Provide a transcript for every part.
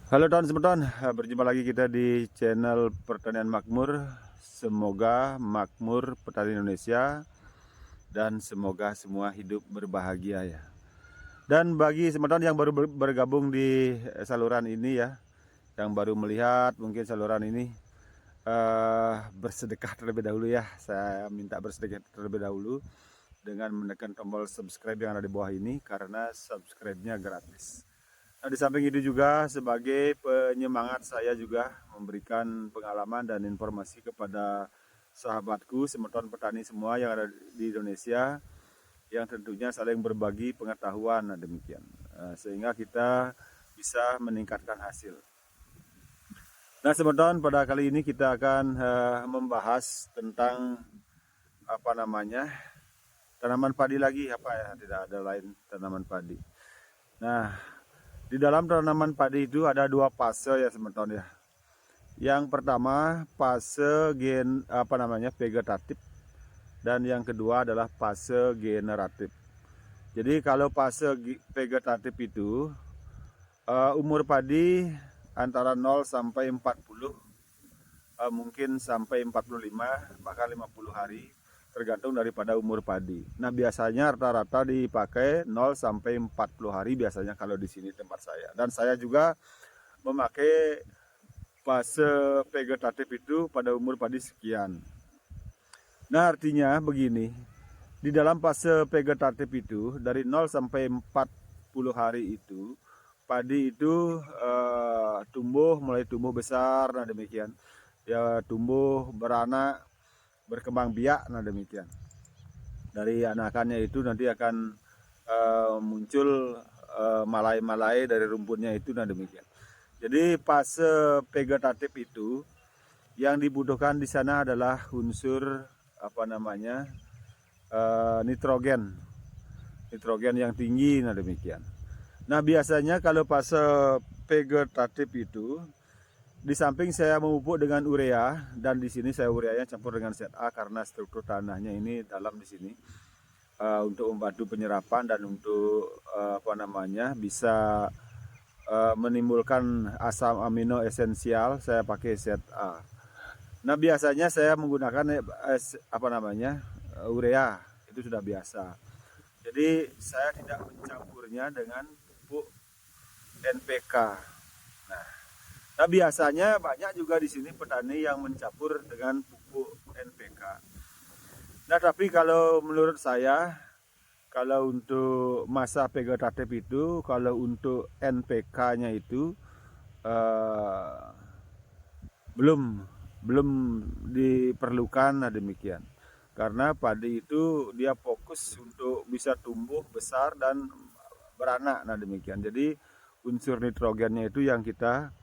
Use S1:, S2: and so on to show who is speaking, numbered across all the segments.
S1: Halo teman-teman, berjumpa lagi kita di channel Pertanian Makmur. Semoga makmur petani Indonesia dan semoga semua hidup berbahagia ya. Dan bagi teman-teman yang baru bergabung di saluran ini ya, yang baru melihat mungkin saluran ini, bersedekah terlebih dahulu ya. Saya minta bersedekah terlebih dahulu dengan menekan tombol subscribe yang ada di bawah ini karena subscribe-nya gratis. Nah, di samping itu juga sebagai penyemangat saya juga memberikan pengalaman dan informasi kepada sahabatku, semeton petani semua yang ada di Indonesia, yang tentunya saling berbagi pengetahuan. Nah, demikian. Sehingga kita bisa meningkatkan hasil. Nah, semeton, pada kali ini kita akan membahas tentang apa namanya? Tanaman padi lagi, apa ya? Tidak ada lain tanaman padi. Nah, di dalam tanaman padi itu ada dua fase ya teman-teman ya. Yang pertama fase vegetatif dan yang kedua adalah fase generatif. Jadi kalau fase vegetatif itu umur padi antara 0 sampai 40, mungkin sampai 45 bahkan 50 hari tergantung daripada umur padi. Nah, biasanya rata-rata dipakai 0 sampai 40 hari biasanya kalau di sini tempat saya. Dan saya juga memakai fase vegetatif itu pada umur padi sekian. Nah, artinya begini, di dalam fase vegetatif itu dari 0 sampai 40 hari itu padi itu mulai tumbuh besar, nah demikian. Ya, tumbuh beranak, berkembang biak, nah demikian. Dari anakannya itu nanti akan muncul malai-malai dari rumputnya itu, nah demikian. Jadi fase vegetatif itu yang dibutuhkan di sana adalah unsur nitrogen, nitrogen yang tinggi, nah demikian. Nah, biasanya kalau fase vegetatif itu di samping saya memupuk dengan urea, dan di sini saya ureanya campur dengan ZA karena struktur tanahnya ini dalam di sini, untuk membantu penyerapan dan untuk bisa menimbulkan asam amino esensial, saya pakai ZA. Nah, biasanya saya menggunakan urea, itu sudah biasa. Jadi saya tidak mencampurnya dengan pupuk NPK. Nah, biasanya banyak juga di sini petani yang mencampur dengan pupuk NPK. Nah, tapi kalau menurut saya, kalau untuk masa vegetatif itu, kalau untuk NPK-nya itu eh, belum belum diperlukan, nah demikian. Karena padi itu dia fokus untuk bisa tumbuh besar dan beranak, nah demikian. Jadi unsur nitrogennya itu yang kita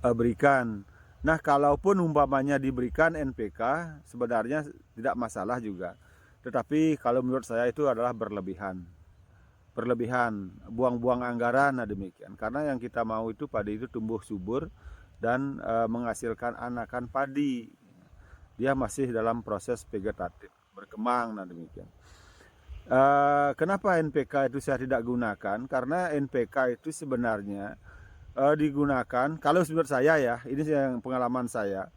S1: berikan. Nah, kalaupun umpamanya diberikan NPK sebenarnya tidak masalah juga. Tetapi kalau menurut saya itu adalah berlebihan. Berlebihan, buang-buang anggaran, nah demikian. Karena yang kita mau itu padi itu tumbuh subur dan menghasilkan anakan padi. Dia masih dalam proses vegetatif, berkembang, nah demikian. Kenapa NPK itu saya tidak gunakan? Karena NPK itu sebenarnya digunakan, kalau menurut saya ya, ini yang pengalaman saya,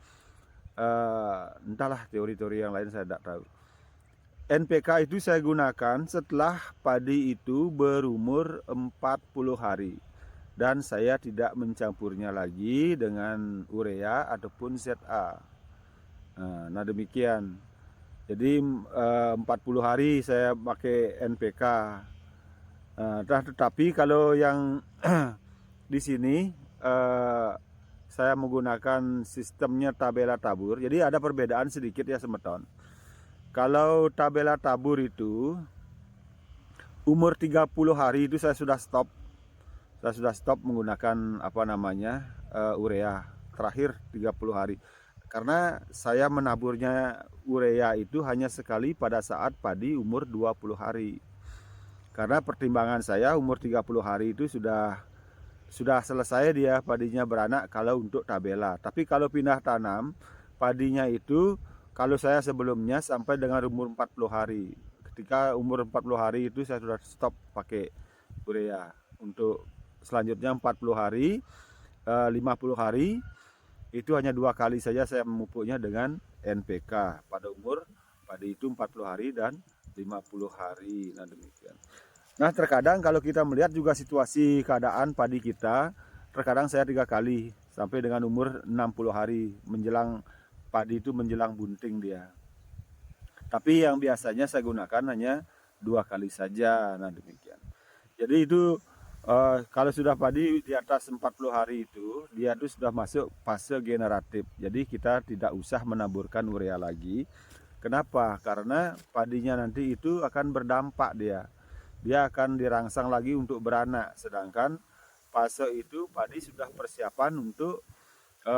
S1: entahlah teori-teori yang lain saya tidak tahu. NPK itu saya gunakan setelah padi itu berumur 40 hari. Dan saya tidak mencampurnya lagi dengan urea ataupun ZA. Nah demikian. Jadi 40 hari saya pakai NPK. Tetapi kalau yang di sini saya menggunakan sistemnya tabela tabur. Jadi ada perbedaan sedikit ya semeton. Kalau tabela tabur itu umur 30 hari itu saya sudah stop. Saya sudah stop menggunakan urea terakhir 30 hari. Karena saya menaburnya urea itu hanya sekali pada saat padi umur 20 hari. Karena pertimbangan saya umur 30 hari itu sudah selesai dia padinya beranak kalau untuk tabela. Tapi kalau pindah tanam, padinya itu kalau saya sebelumnya sampai dengan umur 40 hari. Ketika umur 40 hari itu saya sudah stop pakai urea untuk selanjutnya 40 hari, 50 hari, itu hanya 2 kali saja saya memupuknya dengan NPK pada umur padi itu 40 hari dan 50 hari. Nah demikian. Nah terkadang kalau kita melihat juga situasi keadaan padi kita, terkadang saya 3 kali sampai dengan umur 60 hari menjelang padi itu menjelang bunting dia. Tapi yang biasanya saya gunakan hanya 2 kali saja. Nah demikian. Jadi itu kalau sudah padi di atas 40 hari itu, dia itu sudah masuk fase generatif. Jadi kita tidak usah menaburkan urea lagi. Kenapa? Karena padinya nanti itu akan berdampak dia. Dia akan dirangsang lagi untuk beranak. Sedangkan fase itu padi sudah persiapan untuk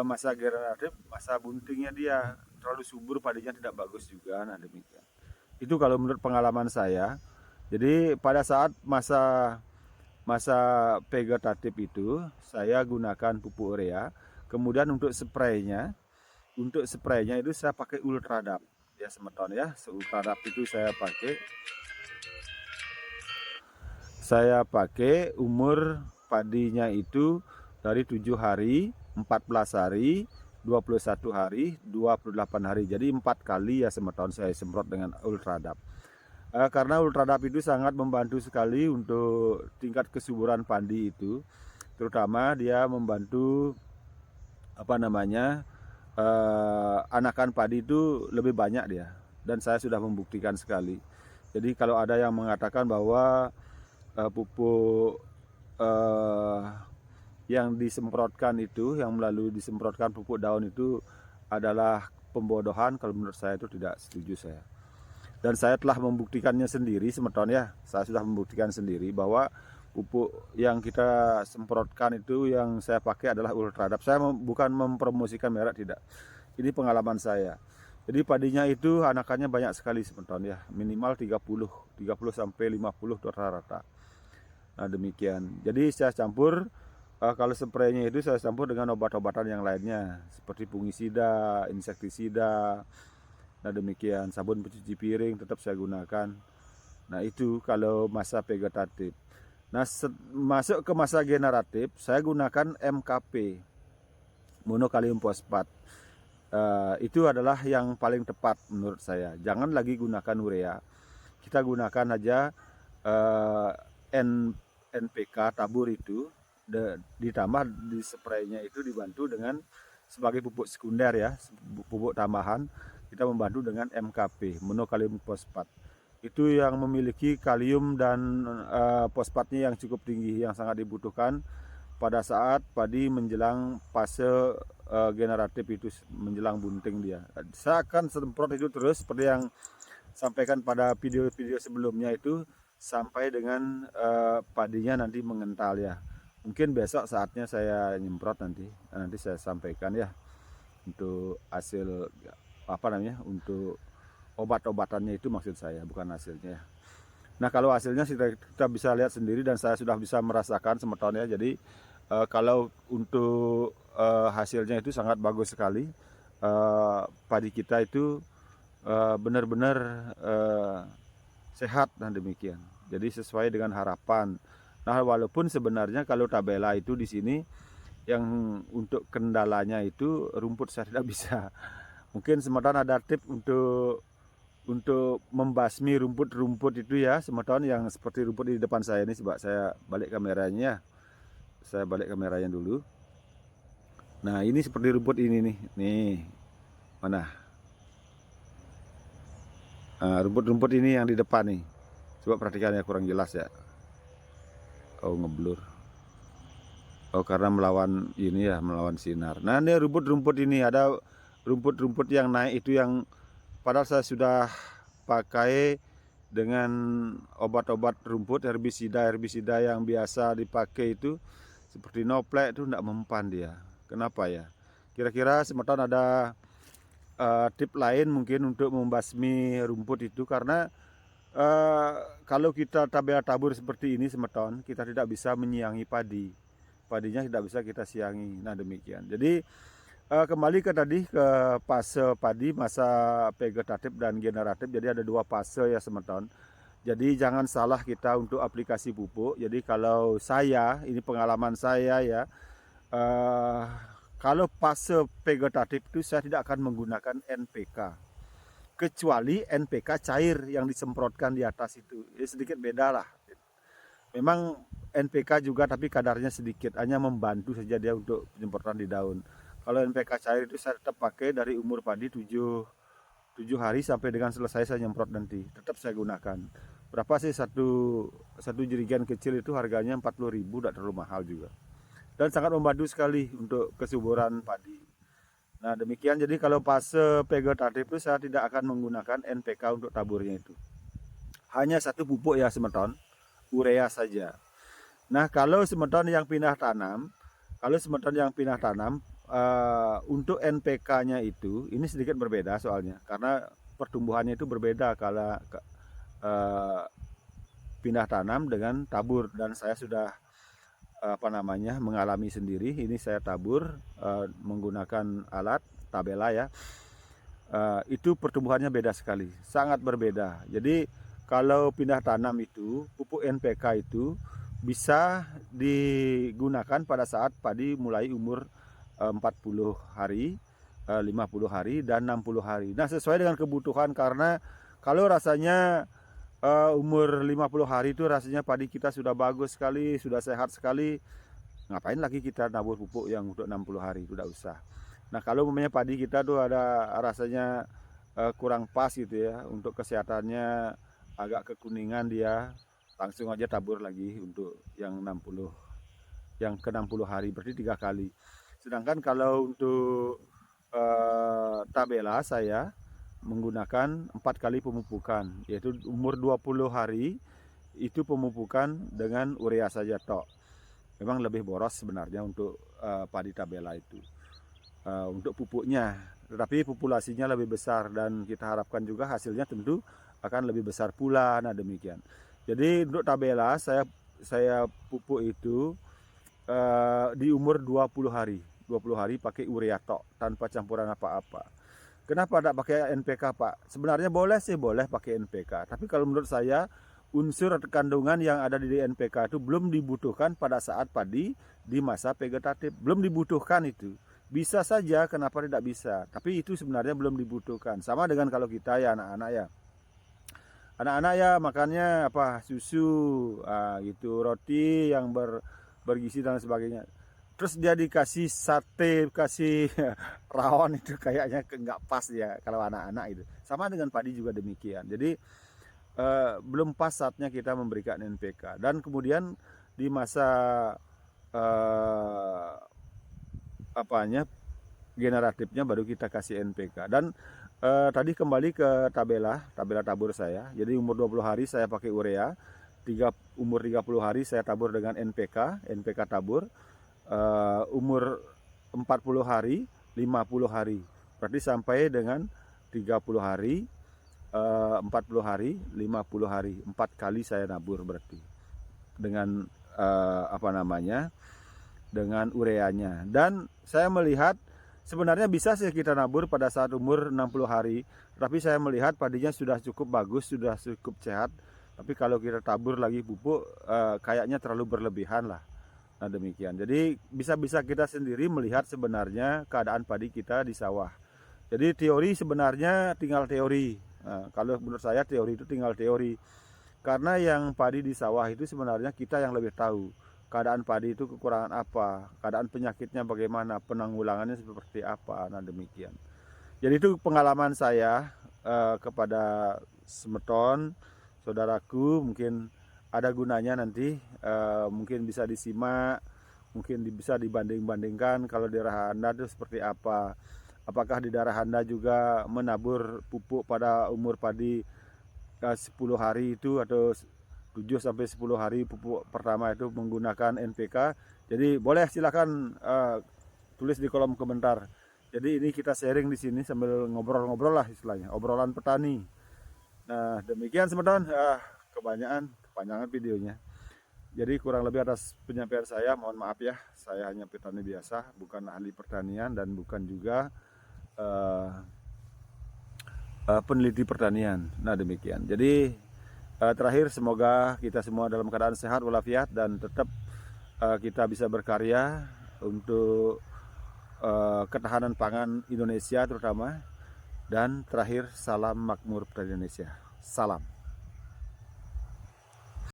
S1: masa generatif, masa buntingnya dia. Terlalu subur padinya tidak bagus juga. Nah demikian. Itu kalau menurut pengalaman saya. Jadi pada saat masa vegetatif itu saya gunakan pupuk urea. Kemudian untuk spraynya itu saya pakai Ultradap ya semeton ya. Ultradap itu saya pakai umur padinya itu dari 7 hari, 14 hari, 21 hari, 28 hari. Jadi 4 kali ya semeton saya semprot dengan Ultradap. Karena Ultradap itu sangat membantu sekali untuk tingkat kesuburan padi itu, terutama dia membantu anakan padi itu lebih banyak dia, dan saya sudah membuktikan sekali. Jadi kalau ada yang mengatakan bahwa pupuk yang disemprotkan itu, yang melalui disemprotkan pupuk daun itu adalah pembodohan, kalau menurut saya itu tidak setuju saya. Dan saya telah membuktikannya sendiri semeton ya. Saya sudah membuktikan sendiri bahwa pupuk yang kita semprotkan itu yang saya pakai adalah Ultradap. Saya bukan mempromosikan merek, tidak. Ini pengalaman saya. Jadi padinya itu anakannya banyak sekali semeton ya. Minimal 30 sampai 50 rata-rata. Nah demikian. Jadi saya campur, kalau spraynya itu saya campur dengan obat-obatan yang lainnya. Seperti fungisida, insektisida. Nah demikian, sabun pencuci piring tetap saya gunakan. Nah itu kalau masa vegetatif. Nah masuk ke masa generatif, saya gunakan MKP, monokalium fosfat. Itu adalah yang paling tepat menurut saya. Jangan lagi gunakan urea. Kita gunakan aja NPK tabur itu, ditambah di spraynya itu dibantu dengan sebagai pupuk sekunder ya, pupuk tambahan. Kita membantu dengan MKP, monokalium fosfat. Itu yang memiliki kalium dan fosfatnya yang cukup tinggi, yang sangat dibutuhkan pada saat padi menjelang fase generatif itu, menjelang bunting dia. Saya akan semprot itu terus seperti yang sampaikan pada video-video sebelumnya itu, sampai dengan padinya nanti mengental ya. Mungkin besok saatnya saya nyemprot, nanti saya sampaikan ya untuk hasil untuk obat-obatannya itu, maksud saya, bukan hasilnya. Nah kalau hasilnya kita bisa lihat sendiri dan saya sudah bisa merasakan semeton ya. Jadi kalau untuk hasilnya itu sangat bagus sekali. Padi kita itu benar-benar sehat dan demikian. Jadi sesuai dengan harapan. Nah walaupun sebenarnya kalau tabela itu di sini yang untuk kendalanya itu rumput saya tidak bisa. Mungkin semeton ada tips untuk membasmi rumput-rumput itu ya semeton, yang seperti rumput di depan saya ini. Coba saya balik kameranya. Saya balik kameranya dulu. Nah, ini seperti rumput ini nih. Nih. Mana? Rumput-rumput ini yang di depan nih. Coba perhatikan ya, kurang jelas ya. Oh, ngeblur. Oh, karena melawan ini ya, melawan sinar. Nah, ini rumput-rumput ini, ada rumput-rumput yang naik itu, yang padahal saya sudah pakai dengan obat-obat rumput, herbisida yang biasa dipakai itu, seperti Noplek itu tidak mempan dia. Kenapa ya? Kira-kira semeton ada tip lain mungkin untuk membasmi rumput itu, karena kalau kita tabur seperti ini semeton, kita tidak bisa menyiangi padinya tidak bisa kita siangi. Nah demikian. Jadi kembali ke fase padi, masa vegetatif dan generatif. Jadi ada 2 fase ya semeton. Jadi jangan salah kita untuk aplikasi pupuk. Jadi kalau saya, ini pengalaman saya ya, eh, kalau fase vegetatif itu saya tidak akan menggunakan NPK. Kecuali NPK cair yang disemprotkan di atas itu. Ya, sedikit beda lah. Memang NPK juga tapi kadarnya sedikit, hanya membantu saja dia untuk penyemprotan di daun. Kalau NPK cair itu saya tetap pakai dari umur padi 7 hari sampai dengan selesai saya nyemprot nanti. Tetap saya gunakan. Berapa sih satu jerigen kecil itu harganya 40.000, tidak terlalu mahal juga. Dan sangat membantu sekali untuk kesuburan padi. Nah demikian, jadi kalau fase vegetatif itu saya tidak akan menggunakan NPK untuk taburnya itu. Hanya satu pupuk ya semeton, urea saja. Nah kalau semeton yang pindah tanam, untuk NPK-nya itu ini sedikit berbeda soalnya karena pertumbuhannya itu berbeda kalau pindah tanam dengan tabur, dan saya sudah mengalami sendiri. Ini saya tabur menggunakan alat tabela ya. Itu pertumbuhannya beda sekali, sangat berbeda. Jadi kalau pindah tanam itu pupuk NPK itu bisa digunakan pada saat padi mulai umur 40 hari, 50 hari, dan 60 hari. Nah sesuai dengan kebutuhan, karena kalau rasanya umur 50 hari itu rasanya padi kita sudah bagus sekali, sudah sehat sekali. Ngapain lagi kita nabur pupuk yang untuk 60 hari, itu tidak usah. Nah kalau umpamanya padi kita tuh ada rasanya kurang pas gitu ya, untuk kesehatannya agak kekuningan dia, langsung aja tabur lagi untuk yang 60, yang ke 60 hari, berarti 3 kali. Sedangkan kalau untuk tabela saya menggunakan 4 kali pemupukan, yaitu umur 20 hari itu pemupukan dengan urea saja tok. Memang lebih boros sebenarnya untuk padi tabela itu untuk pupuknya, tetapi populasinya lebih besar dan kita harapkan juga hasilnya tentu akan lebih besar pula. Nah demikian. Jadi untuk tabela saya pupuk itu di umur 20 hari. 20 hari pakai urea tok tanpa campuran apa-apa. Kenapa tidak pakai NPK, Pak? Sebenarnya boleh sih, boleh pakai NPK. Tapi kalau menurut saya unsur atau kandungan yang ada di NPK itu belum dibutuhkan pada saat padi di masa vegetatif. Belum dibutuhkan itu. Bisa saja, kenapa tidak bisa? Tapi itu sebenarnya belum dibutuhkan. Sama dengan kalau kita ya anak-anak ya. Anak-anak ya makannya apa? Susu, gitu, roti yang bergizi dan sebagainya. Terus dia dikasih sate, kasih rawon, itu kayaknya nggak pas ya kalau anak-anak itu. Sama dengan padi juga demikian. Jadi belum pas saatnya kita memberikan NPK. Dan kemudian di masa generatifnya baru kita kasih NPK. Dan tadi kembali ke tabela tabur saya. Jadi umur 20 hari saya pakai urea, umur 30 hari saya tabur dengan NPK tabur. Umur 40 hari, 50 hari, berarti sampai dengan 30 hari, 40 hari, 50 hari, 4 kali saya nabur berarti dengan dengan ureanya. Dan saya melihat sebenarnya bisa sih kita nabur pada saat umur 60 hari, tapi saya melihat padinya sudah cukup bagus, sudah cukup sehat. Tapi kalau kita tabur lagi pupuk kayaknya terlalu berlebihan lah. Nah demikian. Jadi bisa-bisa kita sendiri melihat sebenarnya keadaan padi kita di sawah. Jadi teori sebenarnya tinggal teori. Nah, kalau menurut saya teori itu tinggal teori. Karena yang padi di sawah itu sebenarnya kita yang lebih tahu. Keadaan padi itu kekurangan apa, keadaan penyakitnya bagaimana, penanggulangannya seperti apa. Nah demikian. Jadi itu pengalaman saya kepada semeton, saudaraku, mungkin ada gunanya nanti, mungkin bisa disimak, mungkin bisa dibanding-bandingkan kalau di daerah Anda itu seperti apa. Apakah di daerah Anda juga menabur pupuk pada umur padi 10 hari itu, atau 7 sampai 10 hari pupuk pertama itu menggunakan NPK. Jadi boleh silakan tulis di kolom komentar. Jadi ini kita sharing di sini sambil ngobrol-ngobrol lah istilahnya, obrolan petani. Nah demikian semeton, kepanjangan videonya. Jadi kurang lebih atas penyampaian saya, mohon maaf ya. Saya hanya petani biasa, bukan ahli pertanian dan bukan juga peneliti pertanian. Nah demikian. Jadi Terakhir, semoga kita semua dalam keadaan sehat walafiat dan tetap kita bisa berkarya untuk ketahanan pangan Indonesia terutama. Dan terakhir, salam makmur pada Indonesia. Salam.